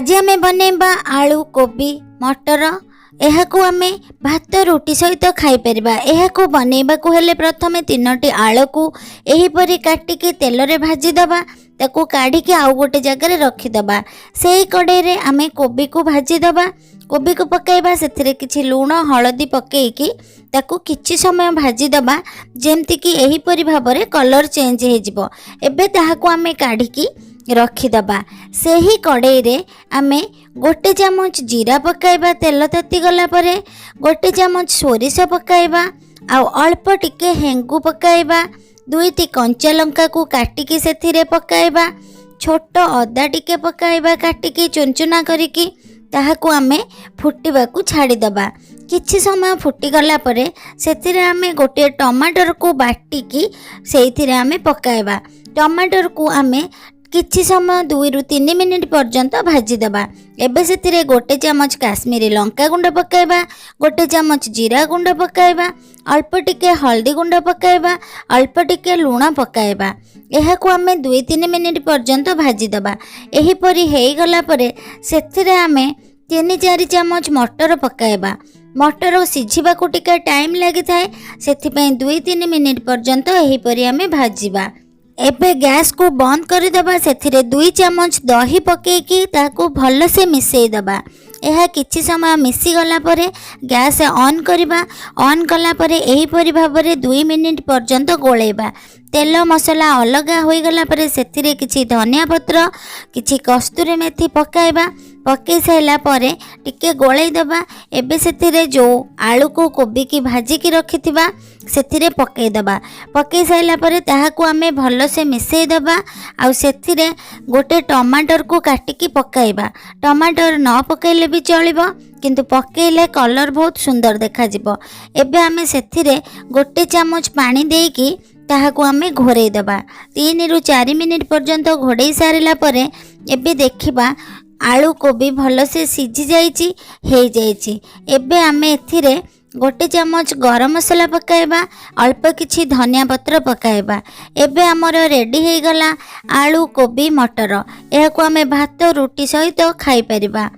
आज आम बनैबा आलू कोबी मटर यह आम भात रुटी सहित खाईपर। यह बनैबा हेले प्रथम 3टी आलू को यहीपरि काटिकी तेल रे भाजीदबा ताकू काढ़ी आउ गोटे जगार रखीदबा। से कड़े आम कोबी को भाजीदबा। कोबी को पकाइबा से किछि लूण हलदी पकईकी ताकू किछि समय भाजीदबा जेमती कि एहीपरि भाबरे कलर चेंज हो एबे ताहाकू आम काढ़ी रखीदबा। से ही कड़े रे आमे गोटे चामच जीरा पकाइबा तेल ताती गला परे, गोटे चामच सोरिष पकाइबा आउ अल्प टिके हेंगु पकाइबा, 2टी कंचा लंका को काटिकी सेथिरे पकाइबा, छोट अदा टिके पकाइबा काटिकी चुनचुना करिकी ताहाकू आमे फुटिबाकू छाड़ीदबा। किछि समय फुटिगला परे सेथिरे आमे गोटे टमाटर को बाटिकी सेथिरे आमे पकाइबा। टमाटर को आमे किछि समय 2 ରୁ 3 मिनिट पर्यंत भाजीदबा। एबे सेथिरे गोटे चामच काश्मीरी लंका गुंड पकाइबा, गोटे चामच जीरा गुंड पकाइबा, अल्प टिके हल्दी गुंड पकाइबा, अल्प टिके लूण पकाइबा। एहाकू आमे 2-3 मिनिट पर्यंत भाजीदबा। एहीपरि हेइगला परे सेथिरे आमे 3-4 चामच मटर पकाइबा। मटर सिझिबाकू टिके टाइम लागि थाए सेथिपई 2-3 मिनिट पर्यंत एहीपरि आमे भाजीबा। एबे गैस को बंद करदेबा। सेथिरे 2 चामच दही पकेकी ताकू भल से मिसई दबा। यह किछि समय मिसी गला परे गैस ऑन करबा। ऑन कला परे एही परि भाबरे 2 मिनिट पर्यंत गोळेबा। तेल मसला अलगा होई गला परे सेथिरे किछि धनिया पत्र किछि कस्तूरी मेथी पकाइबा। पकई साइला परे टिके गोळेई दबा। एबे सेथिरे जो आलू को कोबी की भाजी की रखिथिबा सेथिरे पकई दबा। पकई साइला परे ताहाकू आमे भल से मिसई दबा। आउ सेथिरे गोटे टमाटर को काटिकी पकाइबा। टमाटर न पकईले भी चलिबो किंतु पकईले कलर बहुत सुंदर देखा जिवो। एबे आमे सेथिरे गोटे चामच पानी देकी ताहाकू आमे घोरई दबा। 3 ରୁ 4 मिनिट पर्यंत घोड़ई सारिला परे एबे देखिबा आलू कोबी भल से सिझी जाइछि हेइ जाइछि। एबे आमे एथिरे गोटे चामच गरम मसला पकाइबा, अल्प किछि धनिया पत्र पकाइबा। एबे हमर रेडी हेइ गला आलू कोबी मटर। एहाकू आमे भात रुटी सहित खाई परिबा।